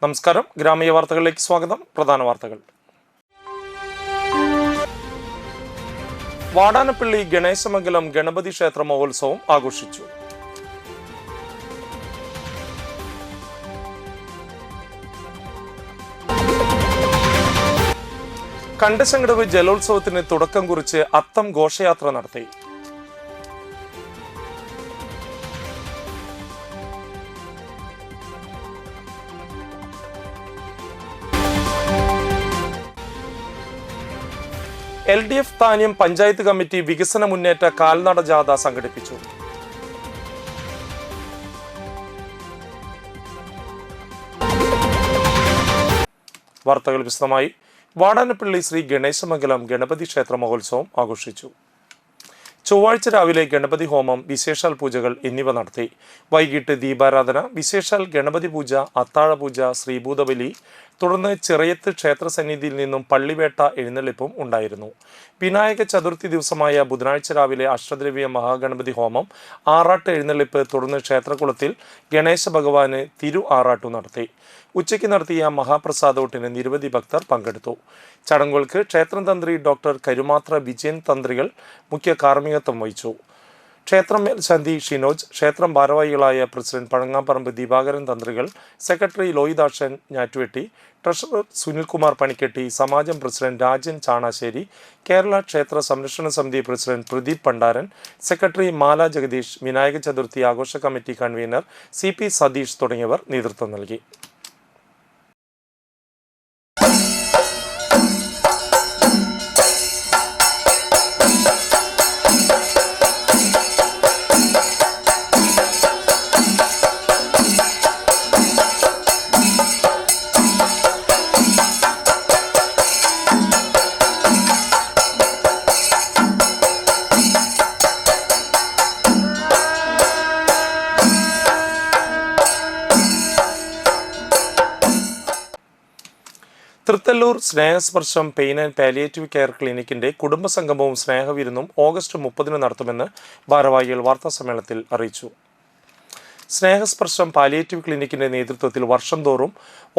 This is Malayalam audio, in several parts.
നമസ്കാരം. ഗ്രാമീയ വാർത്തകളിലേക്ക് സ്വാഗതം. പ്രധാന വാർത്തകൾ. വാടാനപ്പള്ളി ഗണേശമംഗലം ഗണപതി ക്ഷേത്ര മഹോത്സവം ആഘോഷിച്ചു. കണ്ടശങ്കടവ് ജലോത്സവത്തിന് തുടക്കം കുറിച്ച് അത്തം ഘോഷയാത്ര നടത്തി. LDF താന്യം പഞ്ചായത്ത് കമ്മിറ്റി വികസന മുന്നേറ്റ കാൽനട ജാഥ സംഘടിപ്പിച്ചു. വാർത്തകൾ വിശദമായി. വാടാനപ്പള്ളി ശ്രീ ഗണേശമംഗലം ഗണപതി ക്ഷേത്ര മഹോത്സവം ആഘോഷിച്ചു. ചൊവ്വാഴ്ച രാവിലെ ഗണപതി ഹോമം, വിശേഷാൽ പൂജകൾ എന്നിവ നടത്തി. വൈകിട്ട് ദീപാരാധന, വിശേഷാൽ ഗണപതി പൂജ, അത്താഴപൂജ, ശ്രീഭൂതബലി, തുടർന്ന് ചിറയത്ത് ക്ഷേത്രസന്നിധിയിൽ നിന്നും പള്ളിവേട്ട എഴുന്നള്ളിപ്പും ഉണ്ടായിരുന്നു. വിനായക ചതുർത്ഥി ദിവസമായ ബുധനാഴ്ച രാവിലെ അഷ്ടദ്രവ്യ മഹാഗണപതി ഹോമം, ആറാട്ട് എഴുന്നള്ളിപ്പ്, തുടർന്ന് ക്ഷേത്രകുളത്തിൽ ഗണേശ ഭഗവാന് തിരു ആറാട്ടു നടത്തി. ഉച്ചയ്ക്ക് നടത്തിയ മഹാപ്രസാദോട്ടിന് നിരവധി ഭക്തർ പങ്കെടുത്തു. ചടങ്ങുകൾക്ക് ക്ഷേത്രം തന്ത്രി ഡോക്ടർ കരുമാത്ര വിജയൻ തന്ത്രികൾ മുഖ്യ കാർമ്മികത്വം വഹിച്ചു. ക്ഷേത്രം മേൽശാന്തി ഷിനോജ്, ക്ഷേത്രം ഭാരവാഹികളായ പ്രസിഡന്റ് പഴങ്ങാപ്പറമ്പ് ദിവാകരൻ തന്ത്രികൾ, സെക്രട്ടറി ലോയിദാക്ഷൻ ഞാറ്റുവെട്ടി, ട്രഷറർ സുനിൽകുമാർ പണിക്കെട്ടി, സമാജം പ്രസിഡന്റ് രാജൻ ചാണാശ്ശേരി, കേരള ക്ഷേത്ര സംരക്ഷണ സമിതി പ്രസിഡന്റ് പ്രദീപ് പണ്ടാരൻ, സെക്രട്ടറി മാല ജഗദീഷ്, വിനായക ചതുർത്ഥി ആഘോഷ കമ്മിറ്റി കൺവീനർ CP സതീഷ് തുടങ്ങിയവർ നേതൃത്വം നൽകി. Thrithallur Snehasparsham pain and palliative care ക്ലിനിക്കിന്റെ കുടുംബസംഗമവും സ്നേഹവിരുന്നും ഓഗസ്റ്റ് 30 നടത്തുമെന്ന് ഭാരവാഹികൾ വാർത്താസമ്മേളനത്തിൽ അറിയിച്ചു. സ്നേഹസ്പർശം പാലിയേറ്റീവ് ക്ലിനിക്കിന്റെ നേതൃത്വത്തിൽ വർഷം തോറും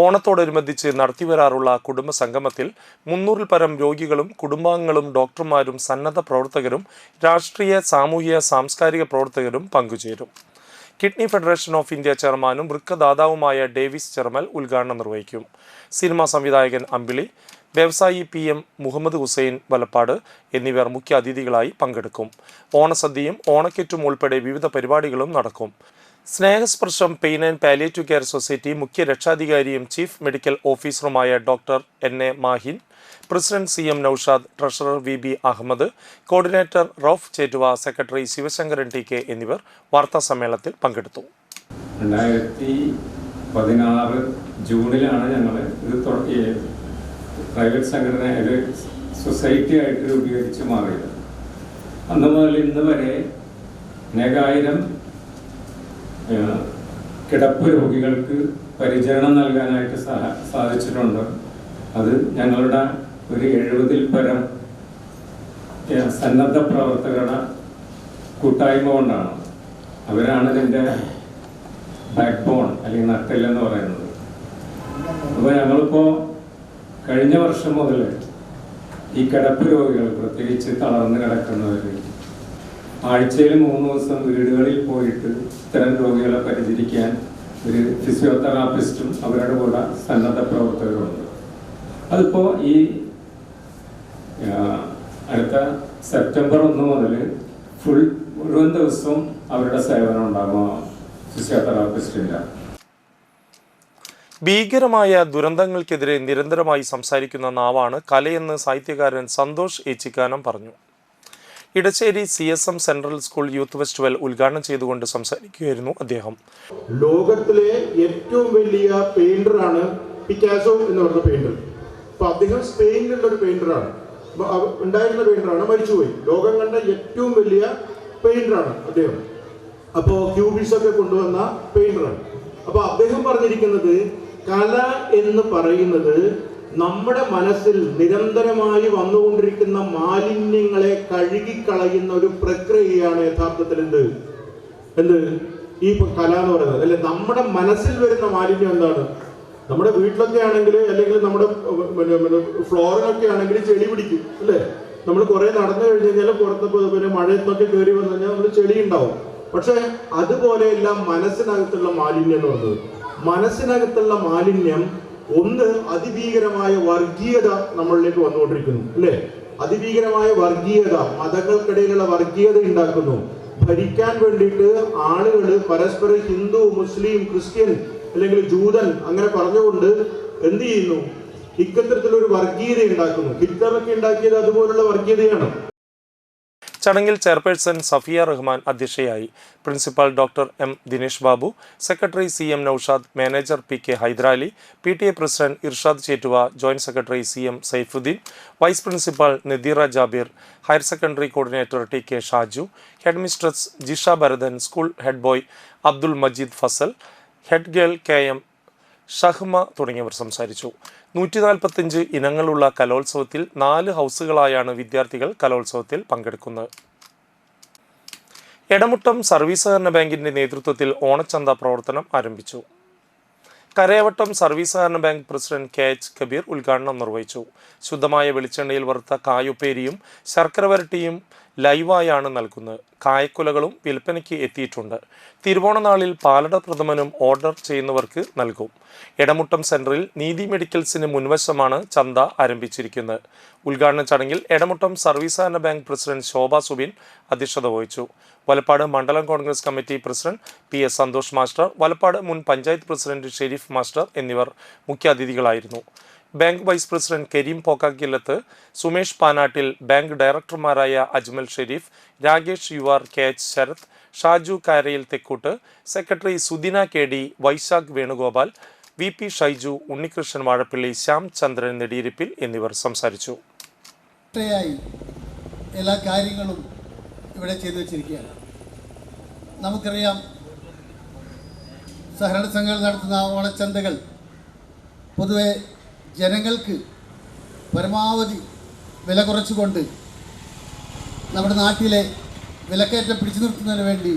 ഓണത്തോടനുബന്ധിച്ച് നടത്തിവരാറുള്ള കുടുംബസംഗമത്തിൽ 300-ൽ പരം രോഗികളും കുടുംബാംഗങ്ങളും ഡോക്ടർമാരും സന്നദ്ധ പ്രവർത്തകരും രാഷ്ട്രീയ, സാമൂഹിക, സാംസ്കാരിക പ്രവർത്തകരും പങ്കുചേരും. കിഡ്നി ഫെഡറേഷൻ ഓഫ് ഇന്ത്യ ചെയർമാനും വൃക്കദാതാവുമായ ഡേവിസ് ചെർമൽ ഉദ്ഘാടനം നിർവഹിക്കും. സിനിമാ സംവിധായകൻ അമ്പിളി, വ്യവസായി PM മുഹമ്മദ് ഹുസൈൻ വലപ്പാട് എന്നിവർ മുഖ്യ അതിഥികളായി പങ്കെടുക്കും. ഓണസദ്യയും ഓണക്കിറ്റും ഉൾപ്പെടെ വിവിധ പരിപാടികളും നടക്കും. Snehasparsham pain and palliative care society മുഖ്യ രക്ഷാധികാരിയും ചീഫ് മെഡിക്കൽ ഓഫീസറുമായ doctor NA Mahin, president CM Noushad, treasurer VB Ahammed, coordinator Rauf Chettuva, secretary Sivasankaran TK എന്നിവർ വാർത്താ സമ്മേളനത്തിൽ പങ്കെടുത്തു. 2016 ജൂണിലാണ് ഞങ്ങൾ ഇത് പ്രൈവറ്റ് സംഘടന ഒരു സൊസൈറ്റി ആയിട്ട് രൂപീകരിച്ച് മാറിയത്. അന്ന് മുതൽ ഇന്ന് വരെ അനേകായിരം കിടപ്പ് രോഗികൾക്ക് പരിചരണം നൽകാനായിട്ട് സാധിച്ചിട്ടുണ്ട്. അത് ഞങ്ങളുടെ ഒരു 70-ൽ പരം സന്നദ്ധ പ്രവർത്തകരുടെ കൂട്ടായ്മ കൊണ്ടാണ്. അവരാണ് ഇതിൻ്റെ ബാക്ക് ബോൺ അല്ലെങ്കിൽ നട്ടെല്ലെന്ന് പറയുന്നത്. അപ്പോൾ ഞങ്ങളിപ്പോൾ കഴിഞ്ഞ വർഷം മുതൽ ഈ കിടപ്പ് രോഗികൾ, പ്രത്യേകിച്ച് തളർന്ന് കിടക്കുന്നവർ, ആഴ്ചയിൽ 3 ദിവസം വീടുകളിൽ പോയിട്ട് ഇത്തരം രോഗികളെ പരിചരിക്കാൻ ഒരു ഫിസിയോതെറാപ്പിസ്റ്റും അവരുടെ കൂടെ സന്നദ്ധ പ്രവർത്തകരുണ്ട്. അതിപ്പോൾ ഈ അടുത്ത സെപ്റ്റംബർ 1 മുതൽ മുഴുവൻ ദിവസവും അവരുടെ സേവനം ഉണ്ടാകും ഫിസിയോതെറാപ്പിസ്റ്റില്ല. ഭീകരമായ ദുരന്തങ്ങൾക്കെതിരെ നിരന്തരമായി സംസാരിക്കുന്ന നാവാണ് കലയെന്ന് സാഹിത്യകാരൻ സന്തോഷ് ഏച്ചിക്കാനം പറഞ്ഞു. Edassery CSM central school youth festival ഉദ്ഘാടനം ചെയ്തുകൊണ്ട് സംസാരിക്കുകയായിരുന്നു അദ്ദേഹം. ലോകത്തിലെ ഏറ്റവും വലിയ പെയിന്ററാണ് പിക്കാസോ എന്ന് പറഞ്ഞ പെയിന്റർ. അപ്പൊ അദ്ദേഹം സ്പെയിനിലുള്ള ഒരു പെയിന്ററാണ്, ഉണ്ടായിരുന്ന പെയിന്ററാണ്, മരിച്ചുപോയി. ലോകം കണ്ട ഏറ്റവും വലിയ പെയിന്ററാണ് അദ്ദേഹം. അപ്പോൾ ക്യൂബിക്സ് ഒക്കെ കൊണ്ടുവന്ന പെയിന്ററാണ്. അപ്പൊ അദ്ദേഹം പറഞ്ഞിരിക്കുന്നത് കല എന്ന് പറയുന്നത് നമ്മുടെ മനസ്സിൽ നിരന്തരമായി വന്നുകൊണ്ടിരിക്കുന്ന മാലിന്യങ്ങളെ കഴുകിക്കളയുന്ന ഒരു പ്രക്രിയയാണ് യഥാർത്ഥത്തിൽ എന്ത് ഈ കല എന്ന് പറയുന്നത്. അല്ലെ, നമ്മുടെ മനസ്സിൽ വരുന്ന മാലിന്യം എന്താണ്? നമ്മുടെ വീട്ടിലൊക്കെ ആണെങ്കിൽ അല്ലെങ്കിൽ നമ്മുടെ ഫ്ലോറിനൊക്കെ ആണെങ്കിൽ ചെളി പിടിക്കും അല്ലേ? നമ്മൾ കുറെ നടന്നു കഴിഞ്ഞ് കഴിഞ്ഞാൽ പുറത്ത് പിന്നെ മഴയത്തൊക്കെ കയറി വന്നു കഴിഞ്ഞാൽ നമ്മൾ ചെളി ഉണ്ടാവും. പക്ഷെ അതുപോലെയല്ല മനസ്സിനകത്തുള്ള മാലിന്യം എന്ന് പറയുന്നത്. മനസ്സിനകത്തുള്ള മാലിന്യം ഒന്ന് അതിഭീകരമായ വർഗീയത നമ്മളിലേക്ക് വന്നുകൊണ്ടിരിക്കുന്നു അല്ലേ? അതിഭീകരമായ വർഗീയത, മതങ്ങൾക്കിടയിലുള്ള വർഗീയത ഉണ്ടാക്കുന്നു. ഭരിക്കാൻ വേണ്ടിയിട്ട് ആളുകൾ പരസ്പരം ഹിന്ദു, മുസ്ലിം, ക്രിസ്ത്യൻ അല്ലെങ്കിൽ ജൂതൻ അങ്ങനെ പറഞ്ഞുകൊണ്ട് എന്ത് ചെയ്യുന്നു? ഇത്തരത്തിലൊരു വർഗീയത ഉണ്ടാക്കുന്നു. ഹിറ്റ്ലറൊക്കെ ഉണ്ടാക്കിയത് അതുപോലുള്ള വർഗീയതയാണ്. ചടങ്ങിൽ ചെയർപേഴ്സൺ സഫിയ റഹ്മാൻ അധ്യക്ഷയായി. Principal doctor M Dinesh Babu, secretary CM Noushad, manager PK Hyderali, PTA president Irshad Chettuva, joint secretary CM Saifuddin, vice principal Nadeera Jabir, higher secondary coordinator TK Shaju, head mistress Jisha Bharathan, school head boy Abdul Majeed Fazal, head girl KM Shahma തുടങ്ങിയവർ സംസാരിച്ചു. 145 ഇനങ്ങളുള്ള കലോത്സവത്തിൽ 4 ഹൗസുകളായാണ് വിദ്യാർത്ഥികൾ കലോത്സവത്തിൽ പങ്കെടുക്കുന്നത്. എടമുട്ടം സർവീസ് സഹകരണ ബാങ്കിന്റെ നേതൃത്വത്തിൽ ഓണച്ചന്ത പ്രവർത്തനം ആരംഭിച്ചു. കരയവട്ടം സർവീസ് സഹകരണ ബാങ്ക് പ്രസിഡന്റ് KH കബീർ ഉദ്ഘാടനം നിർവഹിച്ചു. ശുദ്ധമായ വെളിച്ചെണ്ണയിൽ വറുത്ത കായുപ്പേരിയും ശർക്കര വരട്ടിയും ലൈവായാണ് നൽകുന്നത്. കായക്കുലകളും വിൽപ്പനയ്ക്ക് എത്തിയിട്ടുണ്ട്. തിരുവോണനാളിൽ പാലട പ്രഥമനും ഓർഡർ ചെയ്യുന്നവർക്ക് നൽകും. എടമുട്ടം സെന്ററിൽ നീതി മെഡിക്കൽസിന് മുൻവശമാണ് ചന്ത ആരംഭിച്ചിരിക്കുന്നത്. ഉദ്ഘാടന ചടങ്ങിൽ എടമുട്ടം സർവീസ് സഹകരണ ബാങ്ക് പ്രസിഡന്റ് ശോഭ സുബിൻ അധ്യക്ഷത വഹിച്ചു. വലപ്പാട് മണ്ഡലം Congress committee president PS Santhosh master, Valappad മുൻ പഞ്ചായത്ത് പ്രസിഡന്റ് ഷെരീഫ് മാസ്റ്റർ എന്നിവർ മുഖ്യാതിഥികളായിരുന്നു. Bank vice president Kareem Pokkakkillath, Sumesh Panattil, bank ഡയറക്ടർമാരായ Ajmal Shareef, Rakesh Yuvar, KH Sarath, Shaju Karayil Thekkoot, secretary Sudina KD, Vaisakh Venugopal, VP Shaiju, Unnikrishnan Vazhappally, Shyam Chandran Nediyirippil എന്നിവർ സംസാരിച്ചു. എല്ലാ കാര്യങ്ങളും ഇവിടെ ചെയ്തു വച്ചിരിക്കുകയാണ്. നമുക്കറിയാം, സഹകരണ സംഘങ്ങൾ നടത്തുന്ന ഓണച്ചന്തകൾ പൊതുവെ ജനങ്ങൾക്ക് പരമാവധി വില കുറച്ചുകൊണ്ട് നമ്മുടെ നാട്ടിലെ വിലക്കയറ്റം പിടിച്ചു നിർത്തുന്നതിന് വേണ്ടി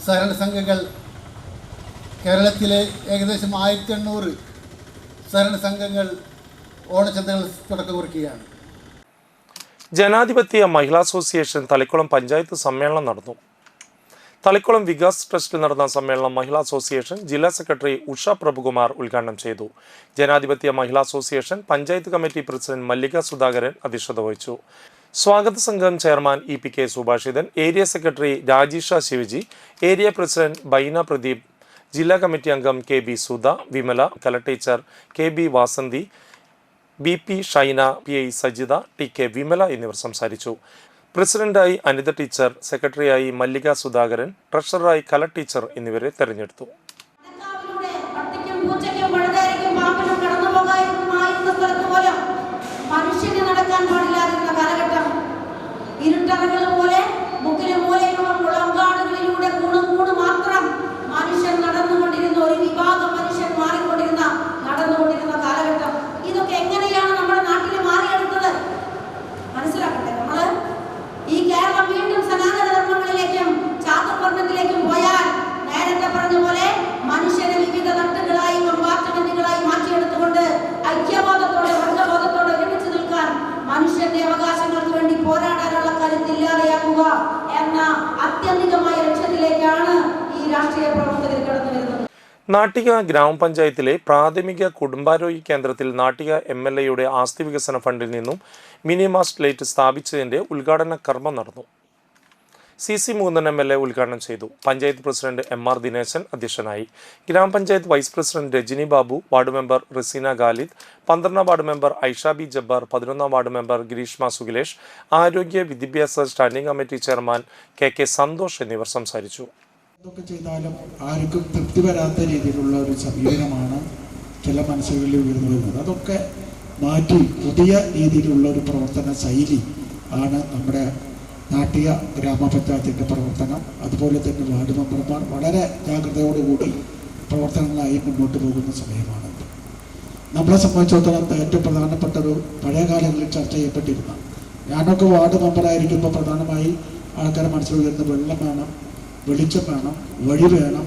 സഹകരണ സംഘങ്ങൾ കേരളത്തിലെ ഏകദേശം 1800 സഹകരണ സംഘങ്ങൾ ഓണച്ചന്തകൾ തുടക്കം കുറിക്കുകയാണ്. ജനാധിപത്യ മഹിളാ അസോസിയേഷൻ തളിക്കുളം പഞ്ചായത്ത് സമ്മേളനം നടന്നു. തളിക്കുളം വികാസ് ട്രസ്റ്റിൽ നടന്ന സമ്മേളനം മഹിളാ അസോസിയേഷൻ ജില്ലാ സെക്രട്ടറി ഉഷ പ്രഭുകുമാർ ഉദ്ഘാടനം ചെയ്തു. Janadhipathya Mahila association panchayat committee president Mallika Sudhakaran അധ്യക്ഷത വഹിച്ചു. സ്വാഗത സംഘം chairman EPK Subhashithan, area secretary Rajeesha Shivaji, area president Baina Pradeep, ജില്ലാ കമ്മിറ്റി അംഗം KB Sudha, Vimala, Kala teacher KB Vasanthi, BP Shaina, PI Sajitha, TK Vimala എന്നിവർ സംസാരിച്ചു. പ്രസിഡന്റായി അനിത ടീച്ചർ, സെക്രട്ടറിയായി മല്ലിക സുധാകരൻ, ട്രഷററായി കല ടീച്ചർ എന്നിവരെ തെരഞ്ഞെടുത്തു. മനുഷ്യന് നടക്കാൻ പാടില്ലാതിരുന്ന കാലഘട്ടം, ഇരുട്ടറകൾ പോലെ മുക്കിലെ മൂലയിലുള്ള മുളങ്കാടുകളിലൂടെ കൂണ് മാത്രം മനുഷ്യൻ നടന്നുകൊണ്ടിരുന്ന, ഒരു വിഭാഗം മനുഷ്യൻ നടന്നുകൊണ്ടിരുന്ന കാലഘട്ടം. ഇതൊക്കെ എങ്ങനെയാണ് നമ്മുടെ നാട്ടിൽ മാറിയെടുത്തത്? മനസ്സിലാക്കട്ടെ. നമ്മള് ഈ കേരളം വീണ്ടും സനാതന ധർമ്മങ്ങളിലേക്കും ചാതുർവർണ്ണത്തിലേക്കും പോയാൽ നേരത്തെ പറഞ്ഞ പോലെ മനുഷ്യനെ വിവിധ തട്ടുകളായി, കമ്പാർട്ട്മെന്റുകളായി മാറ്റിയെടുത്തുകൊണ്ട് ഐക്യബോധത്തോടെ, വർഗബോധത്തോടെ ഒരുമിച്ച് നിൽക്കാൻ, മനുഷ്യന്റെ അവകാശങ്ങൾക്ക് വേണ്ടി പോരാടാനുള്ള കരുത്തില്ലാതെയാക്കുക എന്ന ആത്യന്തികമായ ലക്ഷ്യത്തിലേക്കാണ് ഈ രാഷ്ട്രീയ പ്രവർത്തകർ കടന്നു വരുന്നത്. നാട്ടിക ഗ്രാമപഞ്ചായത്തിലെ പ്രാഥമിക കുടുംബാരോഗ്യ കേന്ദ്രത്തിൽ നാട്ടിക MLAയുടെ ആസ്തി വികസന ഫണ്ടിൽ നിന്നും മിനി മാസ്റ്റ് ലൈറ്റ് സ്ഥാപിച്ചതിന്റെ ഉദ്ഘാടന കർമ്മം നടന്നു. CC മൂന്നൻ MLA ഉദ്ഘാടനം ചെയ്തു. പഞ്ചായത്ത് പ്രസിഡന്റ് MR ദിനേശൻ അധ്യക്ഷനായി. ഗ്രാമപഞ്ചായത്ത് vice president Rajani Babu, ward member Raseena Khalid, 12ാം ward member Aisha B Jabbar, 11ാം വാർഡ് മെമ്പർ ഗിരീഷ്മ സുഖിലേഷ്, ആരോഗ്യ വിദ്യാഭ്യാസ standing committee chairman KK Santhosh എന്നിവർ സംസാരിച്ചു. ഇതൊക്കെ ചെയ്താലും ആർക്കും തൃപ്തി വരാത്ത രീതിയിലുള്ള ഒരു സമീപനമാണ് ചില മനസ്സുകളിൽ ഉയർന്നു വരുന്നത്. അതൊക്കെ മാറ്റി പുതിയ രീതിയിലുള്ള ഒരു പ്രവർത്തന ശൈലി ആണ് നമ്മുടെ നാട്ടിക ഗ്രാമപഞ്ചായത്തിൻ്റെ പ്രവർത്തനം. അതുപോലെ തന്നെ വാർഡ് മെമ്പർമാർ വളരെ ജാഗ്രതയോടുകൂടി പ്രവർത്തനങ്ങളായി മുന്നോട്ട് പോകുന്ന സമയമാണ്. നമ്മളെ സംബന്ധിച്ചിടത്തോളം ഏറ്റവും പ്രധാനപ്പെട്ട ഒരു പഴയ കാലങ്ങളിൽ ചർച്ച ചെയ്യപ്പെട്ടിരുന്ന, ഞാനൊക്കെ വാർഡ് മെമ്പറായിരിക്കുമ്പോൾ പ്രധാനമായി ആൾക്കാരെ മനസ്സിൽ ഉയർന്ന വെള്ളം വേണം, വെളിച്ചം വേണം, വഴി വേണം,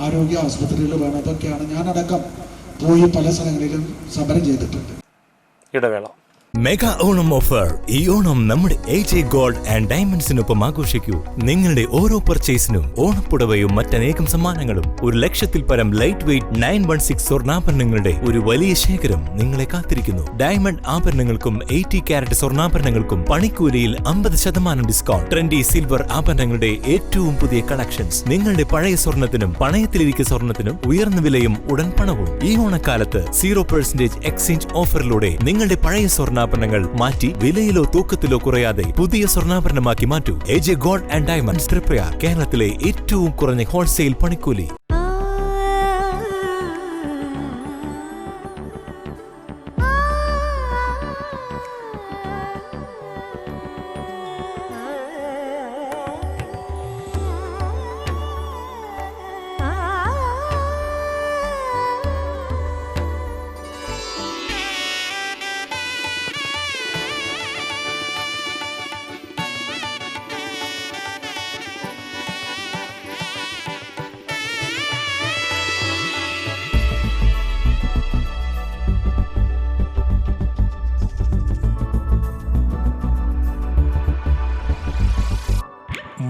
ആരോഗ്യ ആശുപത്രികൾ വേണം. ഇതൊക്കെയാണ് ഞാനടക്കം പോയി പല സ്ഥലങ്ങളിലും സമരം ചെയ്തിട്ടുണ്ട്. ഇടവേള. Mega Onam offer. ഈ ഓണം നമ്മുടെ AJ ഗോൾഡ് ആൻഡ് ഡയമണ്ട്സിനൊപ്പം ആഘോഷിക്കൂ. നിങ്ങളുടെ ഓരോ പർച്ചേസിനും ഓണപ്പുടവയും മറ്റനേകം സമ്മാനങ്ങളും 1,00,000-ൽ പരം ലൈറ്റ് വെയ്റ്റ് 916 സ്വർണ്ണാഭരണങ്ങളുടെ ഒരു വലിയ ശേഖരം നിങ്ങളെ കാത്തിരിക്കുന്നു. ഡയമണ്ട് ആഭരണങ്ങൾക്കും 80 കാരറ്റ് സ്വർണ്ണാഭരണങ്ങൾക്കും പണിക്കൂലിയിൽ 50% ഡിസ്കൗണ്ട്. ട്രെൻഡി സിൽവർ ആഭരണങ്ങളുടെ ഏറ്റവും പുതിയ കളക്ഷൻസ്. നിങ്ങളുടെ പഴയ സ്വർണത്തിനും പണയത്തിലിരിക്കുന്ന സ്വർണത്തിനും ഉയർന്ന വിലയും ഉടൻ പണവും. ഈ ഓണക്കാലത്ത് 0% എക്സ്ചേഞ്ച് ഓഫറിലൂടെ നിങ്ങളുടെ പഴയ സ്വർണ്ണാഭരണങ്ങൾ മാറ്റി വിലയിലോ തൂക്കത്തിലോ കുറയാതെ പുതിയ സ്വർണ്ണാഭരണമാക്കി മാറ്റൂ. AJ gold and diamonds, Triprayar. കേരളത്തിലെ ഏറ്റവും കുറഞ്ഞ ഹോൾസെയിൽ പണിക്കൂലി.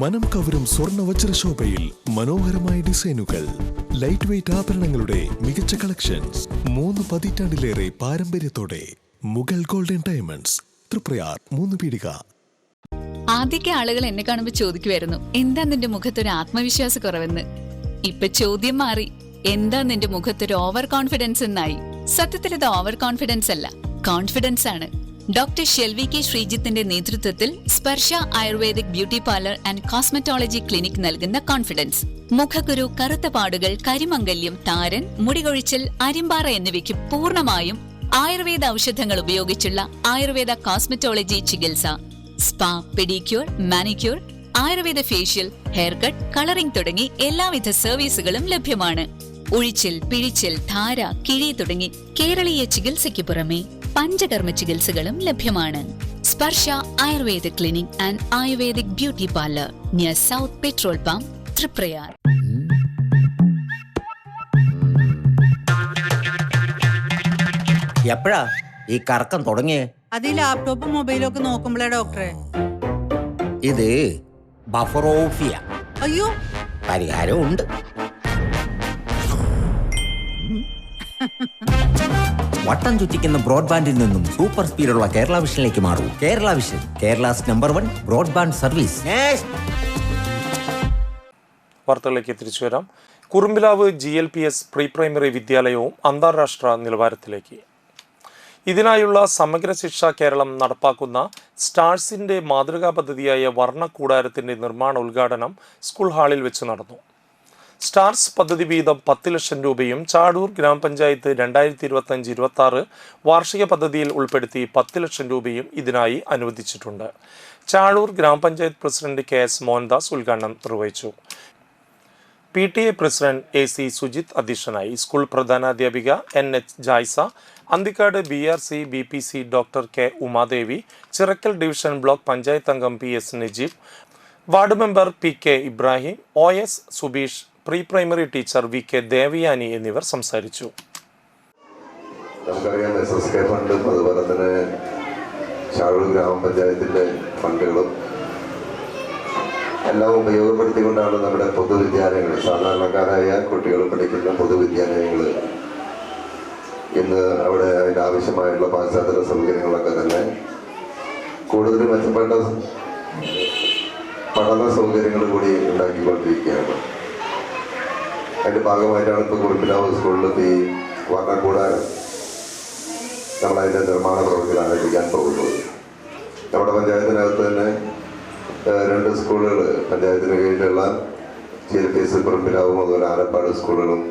മനം കവരും സ്വർണ്ണ വജ്രശോഭയിൽ മനോഹരമായ ഡിസൈനുകൾ, ലൈറ്റ് വെയ്റ്റ് ആഭരണങ്ങളുടെ മികച്ച കളക്ഷൻസ്. 3 പതിറ്റാണ്ടിലേറെ പാരമ്പര്യത്തോടെ മുഗൾ ഗോൾഡൻ ഡയമണ്ട്സ്, തൃപ്രയാർ, 3 പീടിക. ആദ്യമൊക്കെ ആളുകൾ എന്നെ കാണുമ്പോൾ ചോദിക്കുമായിരുന്നു, എന്താ നിന്റെ മുഖത്തൊരു ആത്മവിശ്വാസ കുറവെന്ന്. ഇപ്പൊ ചോദ്യം മാറി, എന്താ നിന്റെ മുഖത്തൊരു ഓവർ കോൺഫിഡൻസ് എന്നായി. സത്യത്തിൽ ഇത് ഓവർ കോൺഫിഡൻസ് അല്ല, കോൺഫിഡൻസ് ആണ്. ഡോക്ടർ ഷെൽവി കെ ശ്രീജിത്തിന്റെ നേതൃത്വത്തിൽ Sparsha ayurvedic beauty parlour and cosmetology clinic നൽകുന്ന കോൺഫിഡൻസ്. മുഖക്കുരു, കറുത്ത പാടുകൾ, കരിമംഗല്യം, താരൻ, മുടികൊഴിച്ചൽ, അരിമ്പാറ എന്നിവയ്ക്ക് പൂർണ്ണമായും ആയുർവേദ ഔഷധങ്ങൾ ഉപയോഗിച്ചുള്ള ആയുർവേദ കോസ്മെറ്റോളജി ചികിത്സ. Spa, pedicure, manicure, Ayurveda facial, hair cut, colouring തുടങ്ങി എല്ലാവിധ സർവീസുകളും ലഭ്യമാണ്. ഉഴിച്ചിൽ, പിഴിച്ചിൽ, ധാര, കിഴി തുടങ്ങി കേരളീയ ചികിത്സയ്ക്ക് പുറമെ പഞ്ചകർമ്മ ചികിത്സകളും ലഭ്യമാണ്. Sparsha Ayurveda clinic and ayurvedic beauty parlour near south petrol pump, Triprayar. എപ്പോഴാ ഈ കറക്കം തുടങ്ങിയേ? അത് ഈ ലാപ്ടോപ്പും മൊബൈലും ഒക്കെ നോക്കുമ്പോഴേ ഡോക്ടറെ. ഇത് ബഫറോഫിയ. അയ്യോ, പരിഹാരം ഉണ്ട്. വട്ടം ചുറ്റിക്കുന്ന ബ്രോഡ്ബാൻഡിൽ നിന്നും സൂപ്പർ സ്പീഡുള്ള കേരള വിഷനിലേക്ക് മാറൂ. Kerala vision, Kerala's number 1 broadband service. വാർത്തകളിലേക്ക് തിരിച്ചു വരാം. കുറുമ്പിലാവ് GLPS പ്രീ പ്രൈമറി വിദ്യാലയവും അന്താരാഷ്ട്ര നിലവാരത്തിലേക്ക്. ഇതിനായുള്ള സമഗ്ര ശിക്ഷ കേരളം നടപ്പാക്കുന്ന സ്റ്റാർസിന്റെ മാതൃകാ പദ്ധതിയായ വർണ്ണക്കൂടാരത്തിന്റെ നിർമ്മാണ ഉദ്ഘാടനം സ്കൂൾ ഹാളിൽ വെച്ച് നടന്നു. സ്റ്റാർസ് പദ്ധതി വീതം 10 ലക്ഷം രൂപയും ചാടൂർ ഗ്രാമപഞ്ചായത്ത് 2025-26 വാർഷിക പദ്ധതിയിൽ ഉൾപ്പെടുത്തി 10 ലക്ഷം രൂപയും ഇതിനായി അനുവദിച്ചിട്ടുണ്ട്. ചാടൂർ ഗ്രാമപഞ്ചായത്ത് പ്രസിഡന്റ് KS മോഹൻദാസ് ഉദ്ഘാടനം നിർവഹിച്ചു. PTA പ്രസിഡന്റ് AC സുജിത് അധ്യക്ഷനായി. സ്കൂൾ പ്രധാനാധ്യാപിക NH Jaisa, Anthikad BRC BPC doctor K Umadevi, Chirakkal division block panchayat അംഗം PS Najeeb, ward member PK Ibrahim, OS Subeesh, pre primary teacher VK Devayani എന്നിവർ സംസാരിച്ചു. നമുക്കറിയാം SSK ഫണ്ടും അതുപോലെ തന്നെ ചാഴൂർ ഗ്രാമപഞ്ചായത്തിൻ്റെ ഫണ്ടുകളും എല്ലാം ഉപയോഗപ്പെടുത്തിക്കൊണ്ടാണ് നമ്മുടെ പൊതുവിദ്യാലയങ്ങൾ, സാധാരണക്കാരായ കുട്ടികൾ പഠിക്കുന്ന പൊതുവിദ്യാലയങ്ങൾ ഇന്ന് അവിടെ അതിൻ്റെ ആവശ്യമായിട്ടുള്ള പശ്ചാത്തല സൗകര്യങ്ങളൊക്കെ തന്നെ കൂടുതൽ മെച്ചപ്പെട്ട പഠന സൗകര്യങ്ങൾ കൂടി ഉണ്ടാക്കിക്കൊണ്ടിരിക്കുകയാണ്. അതിൻ്റെ ഭാഗമായിട്ടാണ് ഇപ്പോൾ കുറുമ്പിലാവ് സ്കൂളിൽ ഈ വർണ്ണക്കൂടാരം നമ്മളതിൻ്റെ നിർമ്മാണ പ്രവർത്തനം ആരംഭിക്കാൻ പോകുന്നത്. നമ്മുടെ പഞ്ചായത്തിനകത്ത് തന്നെ 2 സ്കൂളുകൾ, പഞ്ചായത്തിന് കീഴിലുള്ള GLPS കുറുമ്പിലാവും അതുപോലെ ആലപ്പാട് സ്കൂളിലും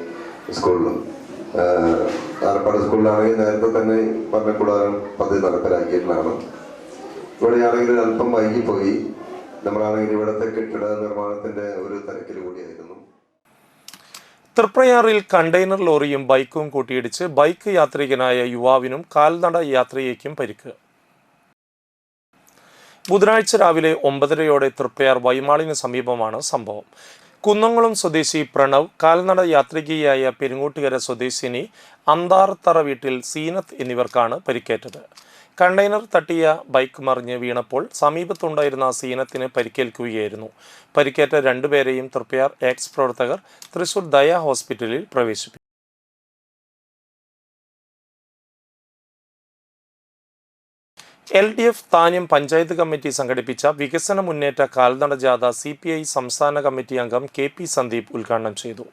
ആലപ്പാട് സ്കൂളിലാണെങ്കിൽ നേരത്തെ തന്നെ വർണ്ണക്കൂടാരം പദ്ധതി നടപ്പിലാക്കിയിട്ടുള്ളതാണ്. ഇവിടെയാണെങ്കിൽ അല്പം വൈകിപ്പോയി. നമ്മളാണെങ്കിൽ ഇവിടുത്തെ കെട്ടിട നിർമ്മാണത്തിൻ്റെ ഒരു തിരക്കിൽ കൂടിയായിരുന്നു. തൃപ്രയാറിൽ കണ്ടെയ്നർ ലോറിയും ബൈക്കും കൂട്ടിയിടിച്ച് ബൈക്ക് യാത്രികനായ യുവാവിനും കാൽനട യാത്രികയ്ക്കും പരിക്ക്. ബുധനാഴ്ച രാവിലെ 9:30 തൃപ്രയാർ വൈമാളിന് സമീപമാണ് സംഭവം. കുന്നംകുളം സ്വദേശി പ്രണവ്, കാൽനട യാത്രികയായ പെരുങ്ങോട്ടുകര സ്വദേശിനി അന്താർത്തറ വീട്ടിൽ സീനത്ത് എന്നിവർക്കാണ് പരിക്കേറ്റത്. കണ്ടെയ്നർ തട്ടിയ ബൈക്ക് മറിഞ്ഞ് വീണപ്പോൾ സമീപത്തുണ്ടായിരുന്ന സീനത്തിന് പരിക്കേൽക്കുകയായിരുന്നു. പരിക്കേറ്റ രണ്ടുപേരെയും തൃപ്പയാർ എക്സ് പ്രവർത്തകർ തൃശൂർ ദയ ഹോസ്പിറ്റലിൽ പ്രവേശിപ്പിച്ചു. LDF താന്യം പഞ്ചായത്ത് കമ്മിറ്റി സംഘടിപ്പിച്ച വികസന മുന്നേറ്റ കാൽനട ജാഥ CPI സംസ്ഥാന കമ്മിറ്റി അംഗം KP സന്ദീപ് ഉദ്ഘാടനം ചെയ്തു.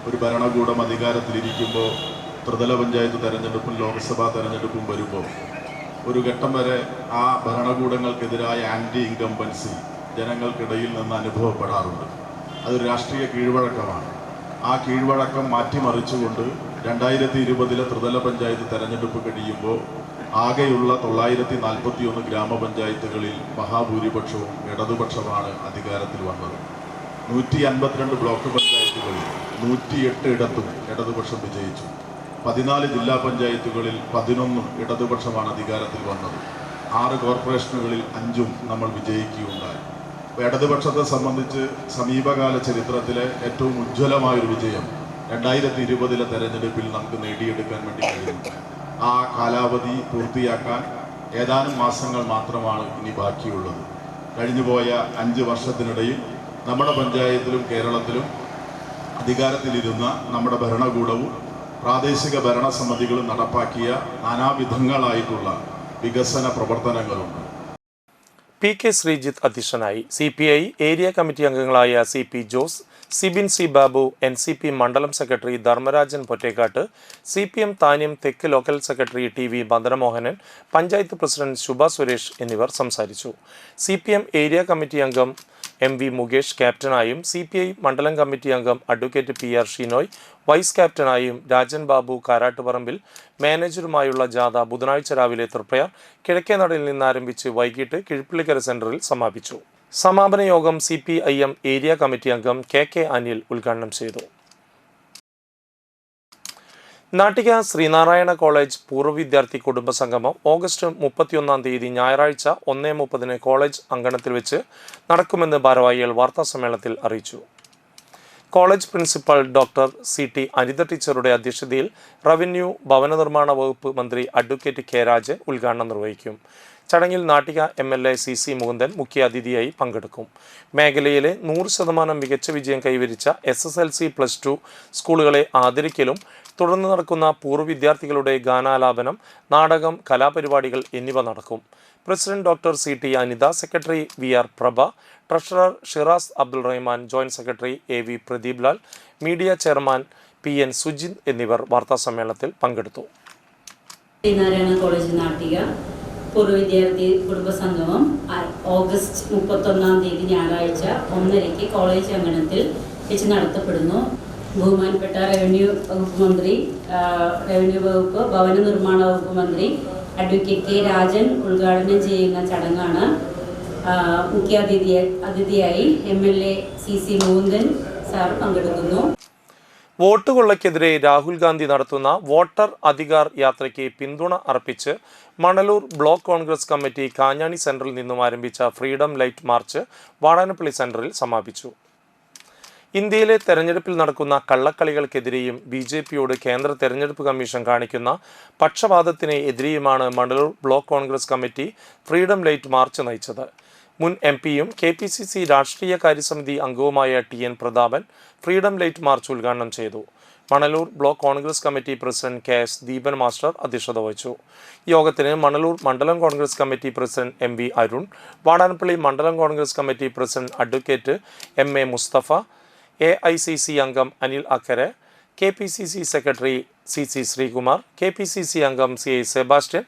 ഒരു ഭരണകൂടം അധികാരത്തിലിരിക്കുമ്പോൾ ത്രിതല പഞ്ചായത്ത് തെരഞ്ഞെടുപ്പും ലോക്സഭാ തെരഞ്ഞെടുപ്പും വരുമ്പോൾ ഒരു ഘട്ടം വരെ ആ ഭരണകൂടങ്ങൾക്കെതിരായ ആൻറ്റി ഇൻകംബൻസി ജനങ്ങൾക്കിടയിൽ നിന്ന് അനുഭവപ്പെടാറുണ്ട്. അതൊരു രാഷ്ട്രീയ കീഴ്വഴക്കമാണ്. ആ കീഴ്വഴക്കം മാറ്റിമറിച്ചുകൊണ്ട് 2020 ത്രിതല പഞ്ചായത്ത് തെരഞ്ഞെടുപ്പ് കഴിയുമ്പോൾ ആകെയുള്ള 941 ഗ്രാമപഞ്ചായത്തുകളിൽ മഹാഭൂരിപക്ഷവും ഇടതുപക്ഷമാണ് അധികാരത്തിൽ വന്നത്. 152 ബ്ലോക്ക് പഞ്ചായത്തുകളിൽ 108 ഇടത്തും ഇടതുപക്ഷം വിജയിച്ചു. 14 ജില്ലാ പഞ്ചായത്തുകളിൽ 11 ഇടതുപക്ഷമാണ് അധികാരത്തിൽ വന്നത്. 6 കോർപ്പറേഷനുകളിൽ 5ഉം നമ്മൾ വിജയിക്കുകയുണ്ടായി. ഇടതുപക്ഷത്തെ സംബന്ധിച്ച് സമീപകാല ചരിത്രത്തിലെ ഏറ്റവും ഉജ്ജ്വലമായൊരു വിജയം 2020 തെരഞ്ഞെടുപ്പിൽ നമുക്ക് നേടിയെടുക്കാൻ വേണ്ടി കഴിയുന്നു. ആ കാലാവധി പൂർത്തിയാക്കാൻ ഏതാനും മാസങ്ങൾ മാത്രമാണ് ഇനി ബാക്കിയുള്ളത്. കഴിഞ്ഞുപോയ 5 വർഷത്തിനിടയിൽ നമ്മുടെ പഞ്ചായത്തിലും കേരളത്തിലും അധികാരത്തിലിരുന്ന നമ്മുടെ ഭരണകൂടവും പ്രാദേശിക ഭരണസമിതികളും നടപ്പാക്കിയ നാനാവിധങ്ങളായിട്ടുള്ള വികസന പ്രവർത്തനങ്ങളുണ്ട്. PK ശ്രീജിത്ത് അധ്യക്ഷനായി. CPI ഏരിയ കമ്മിറ്റി അംഗങ്ങളായ CP Jose, Sibin C Babu, NCP മണ്ഡലം സെക്രട്ടറി ധർമ്മരാജൻ പൊറ്റേക്കാട്ട്, CPM താന്യം തെക്ക് local secretary TV Madanamohanan, panchayat president Shubha Suresh എന്നിവർ സംസാരിച്ചു. CPM ഏരിയ കമ്മിറ്റി അംഗം MV മുകേഷ് ക്യാപ്റ്റനായും CPI മണ്ഡലം കമ്മിറ്റി അംഗം അഡ്വക്കേറ്റ് PR ഷിനോയ് വൈസ് ക്യാപ്റ്റനായും രാജൻ ബാബു കാരാട്ടുപറമ്പിൽ മാനേജറുമായുള്ള ജാഥ ബുധനാഴ്ച രാവിലെ തൃപ്പയാർ കിഴക്കേനടയിൽ നിന്നാരംഭിച്ച് വൈകിട്ട് കിഴിപ്പള്ളിക്കര സെന്ററിൽ സമാപിച്ചു. സമാപന യോഗം CPIM ഏരിയ കമ്മിറ്റി അംഗം KK അനിൽ ഉദ്ഘാടനം ചെയ്തു. നാട്ടിക ശ്രീനാരായണ കോളേജ് പൂർവ്വ വിദ്യാർത്ഥി കുടുംബ സംഗമം ഓഗസ്റ്റ് 31 ഞായറാഴ്ച 1:30 കോളേജ് അങ്കണത്തിൽ വെച്ച് നടക്കുമെന്ന് ഭാരവാഹികൾ വാർത്താസമ്മേളനത്തിൽ അറിയിച്ചു. College principal doctor CT Anitha ടീച്ചറുടെ അധ്യക്ഷതയിൽ റവന്യൂ ഭവന നിർമ്മാണ വകുപ്പ് മന്ത്രി അഡ്വക്കേറ്റ് K രാജൻ ഉദ്ഘാടനം നിർവഹിക്കും. ചടങ്ങിൽ നാട്ടിക MLA CC മുകുന്ദൻ മുഖ്യാതിഥിയായി പങ്കെടുക്കും. മേഖലയിലെ 100% മികച്ച വിജയം കൈവരിച്ച SSLC+2 സ്കൂളുകളെ ആദരിക്കലും തുടർന്ന് നടക്കുന്ന പൂർവ്വ വിദ്യാർത്ഥികളുടെ ഗാനാലാപനം, നാടകം, കലാപരിപാടികൾ എന്നിവ നടക്കും. President doctor CT Anitha, secretary VR Prabha, treasurer Shiraz Abdul Rahman, joint secretary AV Pradeep Lal, media chairman PN Sujith എന്നിവർ വാർത്താസമ്മേളനത്തിൽ പങ്കെടുത്തു. ശ്രീനാരായണ കോളേജ് നാട്ടിക പൂർവ്വ വിദ്യാർത്ഥി കുടുംബ സംഗമം ഓഗസ്റ്റ് 31 ഞായറാഴ്ച 1:30 കോളേജ് അങ്കണത്തിൽ വെച്ച് നടത്തപ്പെടുന്നു. ബഹുമാനപ്പെട്ട റവന്യൂ വകുപ്പ് മന്ത്രി, റവന്യൂ വകുപ്പ് ഭവന നിർമ്മാണ വകുപ്പ് മന്ത്രി അഡ്വക്കേറ്റ് K രാജൻ ഉദ്ഘാടനം ചെയ്യുന്ന ചടങ്ങാണ്. മുഖ്യാതിഥിയായി MLA CC മുകുന്ദൻ സാർ പങ്കെടുക്കുന്നു. വോട്ട് കൊള്ളയ്ക്കെതിരെ രാഹുൽ ഗാന്ധി നടത്തുന്ന വോട്ടർ അധികാർ യാത്രയ്ക്ക് പിന്തുണ അർപ്പിച്ച് Manalur block Congress committee Kanjani സെന്ററിൽ നിന്നും ആരംഭിച്ച ഫ്രീഡം ലൈറ്റ് മാർച്ച് വാടാനപ്പള്ളി സെന്ററിൽ സമാപിച്ചു. ഇന്ത്യയിലെ തെരഞ്ഞെടുപ്പിൽ നടക്കുന്ന കള്ളക്കളികൾക്കെതിരെയും BJPയോട് കേന്ദ്ര തെരഞ്ഞെടുപ്പ് കമ്മീഷൻ കാണിക്കുന്ന പക്ഷപാതത്തിന് എതിരെയുമാണ് Manalur block Congress committee freedom light march നയിച്ചത്. മുൻ MPയും KPCC രാഷ്ട്രീയ കാര്യസമിതി അംഗവുമായ TN Prathapan freedom light march ഉദ്ഘാടനം ചെയ്തു. Manalur block Congress committee president KS Deepan master അധ്യക്ഷത വഹിച്ചു. യോഗത്തിന് മണലൂർ മണ്ഡലം Congress committee president MV Arun, Vadanappally മണ്ഡലം Congress committee president advocate MA Musthafa, AICC അംഗം Anil Akkara, KPCC secretary CC Sreekumar, KPCC അംഗം CI സെബാസ്റ്റ്യൻ,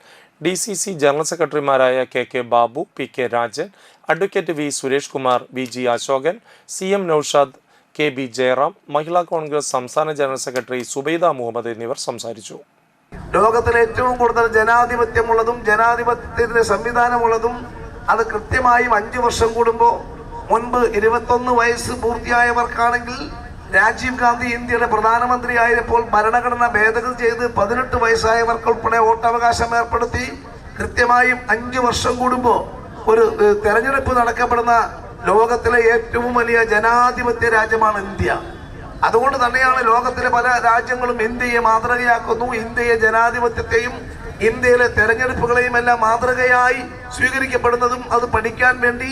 DCC ജനറൽ സെക്രട്ടറിമാരായ KK Babu, PK Rajan, advocate V Suresh Kumar, VG Ashokan, CM Noushad, KB Jayaram, Mahila Congress സംസ്ഥാന ജനറൽ സെക്രട്ടറി സുബൈദ മുഹമ്മദ് എന്നിവർ സംസാരിച്ചു. ലോകത്തിലെ ഏറ്റവും കൂടുതൽ ജനാധിപത്യമുള്ളതും ജനാധിപത്യത്തിന് സംവിധാനമുള്ളതും അത് കൃത്യമായും 5 വർഷം കൂടുമ്പോൾ മുൻപ് 21 വയസ്സ് പൂർത്തിയായവർക്കാണെങ്കിൽ രാജീവ് ഗാന്ധി ഇന്ത്യയുടെ പ്രധാനമന്ത്രി ആയപ്പോൾ ഭരണഘടന ഭേദഗതി ചെയ്ത് 18 വയസ്സായവർക്കുൾപ്പെടെ വോട്ടവകാശം ഏർപ്പെടുത്തി. കൃത്യമായും 5 വർഷം കൂടുമ്പോൾ ഒരു തെരഞ്ഞെടുപ്പ് നടക്കപ്പെടുന്ന ലോകത്തിലെ ഏറ്റവും വലിയ ജനാധിപത്യ രാജ്യമാണ് ഇന്ത്യ. അതുകൊണ്ട് തന്നെയാണ് ലോകത്തിലെ പല രാജ്യങ്ങളും ഇന്ത്യയെ മാതൃകയാക്കുന്നു. ഇന്ത്യയെ ജനാധിപത്യത്തെയും ഇന്ത്യയിലെ തെരഞ്ഞെടുപ്പുകളെയും എല്ലാം മാതൃകയായി സ്വീകരിക്കപ്പെടുന്നതും അത് പഠിക്കാൻ വേണ്ടി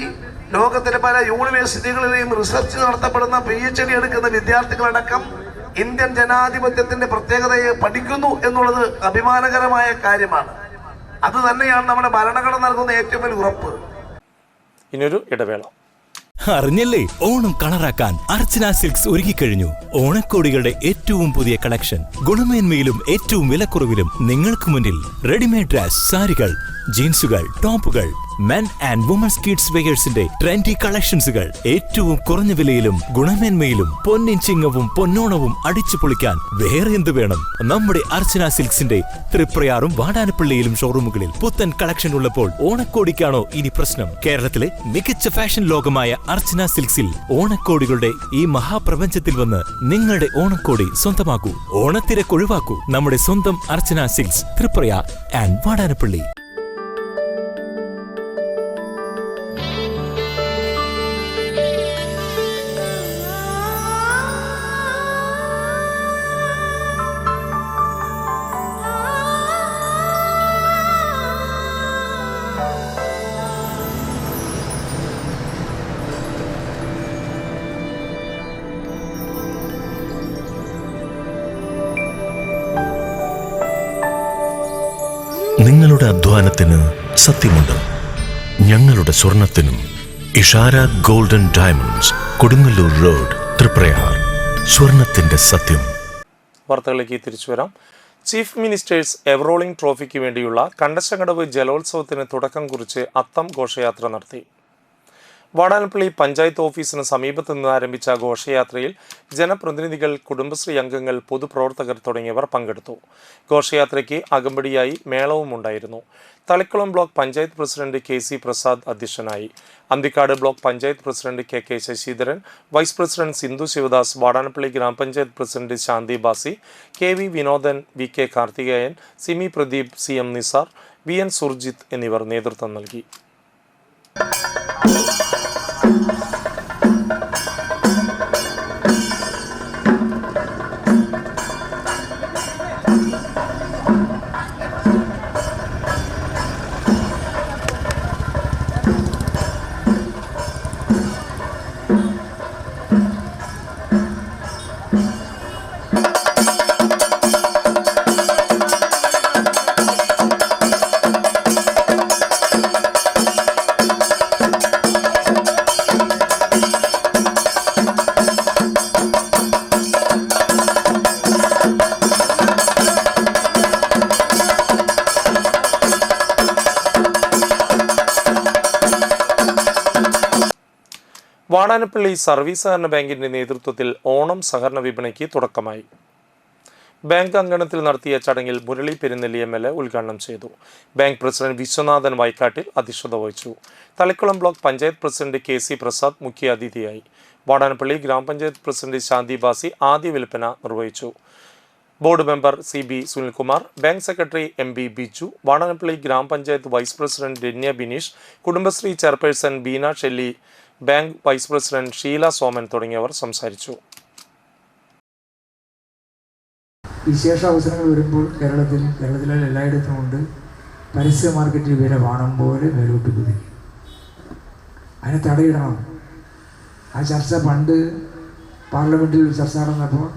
ലോകത്തിലെ പല യൂണിവേഴ്സിറ്റികളിലെയും റിസർച്ച് നടത്തപ്പെടുന്ന PhD എടുക്കുന്ന വിദ്യാർത്ഥികളടക്കം ഇന്ത്യൻ ജനാധിപത്യത്തിന്റെ പ്രത്യേകതയെ പഠിക്കുന്നു എന്നുള്ളത് അഭിമാനകരമായ കാര്യമാണ്. അത് തന്നെയാണ് നമ്മുടെ ഭരണഘടന നൽകുന്ന ഏറ്റവും വലിയ ഉറപ്പ്. ഇനിയൊരു ഇടവേള. അറിഞ്ഞല്ലേ, ഓണം കളറാക്കാൻ അർച്ചന സിൽക്സ് ഒരുങ്ങിക്കഴിഞ്ഞു. ഓണക്കോടികളുടെ ഏറ്റവും പുതിയ കളക്ഷൻ, ഗുണമേന്മയിലും ഏറ്റവും വിലക്കുറവിലും നിങ്ങൾക്ക് മുന്നിൽ. റെഡിമെയ്ഡ് ഡ്രസ്, സാരികൾ, ജീൻസുകൾ, ടോപ്പുകൾ, മെൻ ആൻഡ് വുമൻസ് കിഡ്സ് വെയേഴ്സിന്റെ ട്രെൻഡി കളക്ഷൻസുകൾ ഏറ്റവും കുറഞ്ഞ വിലയിലും ഗുണമേന്മയിലും. പൊന്നിൻ ചിങ്ങവും പൊന്നോണവും അടിച്ചു പൊളിക്കാൻ വേറെ എന്ത് വേണം? നമ്മുടെ അർച്ചന സിൽക്സിന്റെ തൃപ്രയാറും വാടാനപ്പള്ളിയിലും ഷോറൂമുകളിൽ പുത്തൻ കളക്ഷൻ ഉള്ളപ്പോൾ ഓണക്കോടിക്കാണോ ഇനി പ്രശ്നം? കേരളത്തിലെ മികച്ച ഫാഷൻ ലോകമായ അർച്ചന സിൽക്സിൽ ഓണക്കോടികളുടെ ഈ മഹാപ്രപഞ്ചത്തിൽ വന്ന് നിങ്ങളുടെ ഓണക്കോടി സ്വന്തമാക്കൂ. ഓണത്തിരക്കൊഴിവാക്കൂ. നമ്മുടെ സ്വന്തം അർച്ചന സിൽക്സ്, തൃപ്രയാർ ആൻഡ് വാടാനപ്പള്ളി. നിങ്ങളുടെ അധ്വാനത്തിന് സത്യമുണ്ട്. ഞങ്ങളുടെ സ്വർണത്തിനും. Ishara golden diamonds, Kodungallur road, Triprayar. സ്വർണത്തിന്റെ സത്യം. വാർത്തകളിലേക്ക് തിരിച്ചു വരാം. ചീഫ് മിനിസ്റ്റേഴ്സ് എവറോളിംഗ് ട്രോഫിക്ക് വേണ്ടിയുള്ള കണ്ടശങ്കടവ് ജലോത്സവത്തിന് തുടക്കം കുറിച്ച് അത്തം ഘോഷയാത്ര നടത്തി. വാടാനപ്പള്ളി പഞ്ചായത്ത് ഓഫീസിന് സമീപത്തു നിന്ന് ആരംഭിച്ച ഘോഷയാത്രയിൽ ജനപ്രതിനിധികൾ, കുടുംബശ്രീ അംഗങ്ങൾ, പൊതുപ്രവർത്തകർ തുടങ്ങിയവർ പങ്കെടുത്തു. ഘോഷയാത്രയ്ക്ക് അകമ്പടിയായി മേളവും ഉണ്ടായിരുന്നു. Thalikkulam block panchayat president KC Prasad അധ്യക്ഷനായി. Anthikad block panchayat president KK Sasidharan, vice president Sindhu Sivadas, Vadanappally ഗ്രാമപഞ്ചായത്ത് പ്രസിഡന്റ് ശാന്തി Basi, KV Vinodan, VK Karthikeyan, Simi Pradeep, CM Nisar, VN Surjith എന്നിവർ നേതൃത്വം നൽകി. വാടാനപ്പള്ളി സർവീസ് സഹകരണ ബാങ്കിന്റെ നേതൃത്വത്തിൽ ഓണം സഹകരണ വിപണിക്ക് തുടക്കമായി. ബാങ്ക് അങ്കണത്തിൽ നടത്തിയ ചടങ്ങിൽ മുരളി പെരുന്നെല്ലി MLA ഉദ്ഘാടനം ചെയ്തു. ബാങ്ക് പ്രസിഡന്റ് വിശ്വനാഥൻ വൈക്കാട്ടിൽ അധ്യക്ഷത വഹിച്ചു. Thalikkulam block panchayat president KC Prasad മുഖ്യ അതിഥിയായി. വാടാനപ്പള്ളി ഗ്രാമപഞ്ചായത്ത് പ്രസിഡന്റ് ശാന്തി ബാസി ആദ്യ വിൽപ്പന നിർവഹിച്ചു. Board member CB Sunilkumar, bank secretary MB Biju, Vadanappally ഗ്രാമപഞ്ചായത്ത് vice president Ranya Bineesh, Kudumbashree chairperson Beena Shelly, bank vice president Sheela Soman തുടങ്ങിയവർ സംസാരിച്ചു. വിശേഷ അവസരങ്ങൾ വരുമ്പോൾ കേരളത്തിലെ എല്ലായിടത്തുമുണ്ട് പരസ്യ മാർക്കറ്റിൽ വില വാണം പോലെ മേലോട്ട് കുതിക്കും. അതിനെ തടയിടണം. ആ ചർച്ച പണ്ട് പാർലമെൻറ്റിൽ ചർച്ച നടന്നപ്പോൾ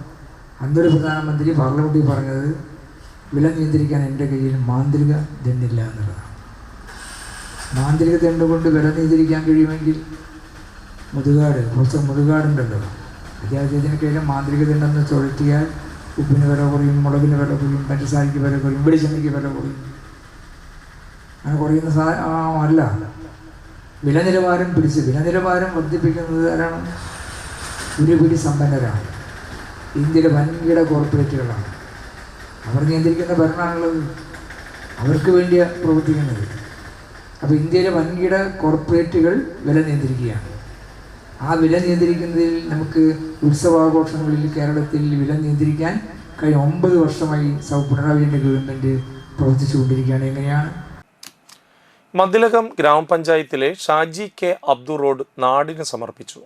അന്നൊരു പ്രധാനമന്ത്രി പാർലമെൻറ്റിൽ പറഞ്ഞത് വില നിയന്ത്രിക്കാൻ എൻ്റെ കയ്യിൽ മാന്ത്രിക ദണ്ഡില്ല എന്നുള്ളതാണ്. മാന്ത്രിക ദണ്ഡ് കൊണ്ട് വില നിയന്ത്രിക്കാൻ കഴിയുമെങ്കിൽ മുതുകാടുണ്ടല്ലോ, അദ്ദേഹത്തിന് കയ്യിൽ മാന്ത്രിക ദണ്ഡെന്ന് ചുഴറ്റിയാൽ ഉപ്പിന് വില കുറയും, മുളകിന് വില കുറയും, പഞ്ചസാരയ്ക്ക് വില കുറയും, വെളിച്ചെണ്ണയ്ക്ക് വില കുറയും. അങ്ങനെ കുറയുന്ന അല്ല. വില നിലവാരം വർദ്ധിപ്പിക്കുന്നത് ആരാണ്? ഒരു പിടി സമ്പന്നരാണ്. ഇന്ത്യയിലെ വൻകിട കോർപ്പറേറ്റുകളാണ്. അവർ നിയന്ത്രിക്കുന്ന ഭരണമാണുള്ളത്. അവർക്ക് വേണ്ടിയാണ് പ്രവർത്തിക്കുന്നത്. അപ്പോൾ ഇന്ത്യയിലെ വൻകിട കോർപ്പറേറ്റുകൾ വില നിയന്ത്രിക്കുകയാണ്. ആ വില നിയന്ത്രിക്കുന്നതിൽ നമുക്ക് ഉത്സവാഘോഷങ്ങളിൽ കേരളത്തിൽ വില നിയന്ത്രിക്കാൻ കഴിഞ്ഞ 9 വർഷമായി പിണറായി വിജയൻ്റെ ഗവൺമെൻറ് പ്രവർത്തിച്ചുകൊണ്ടിരിക്കുകയാണ്. എങ്ങനെയാണ്? മതിലകം ഗ്രാമപഞ്ചായത്തിലെ ഷാജി കെ അബ്ദു റോഡ് നാടിന് സമർപ്പിച്ചു.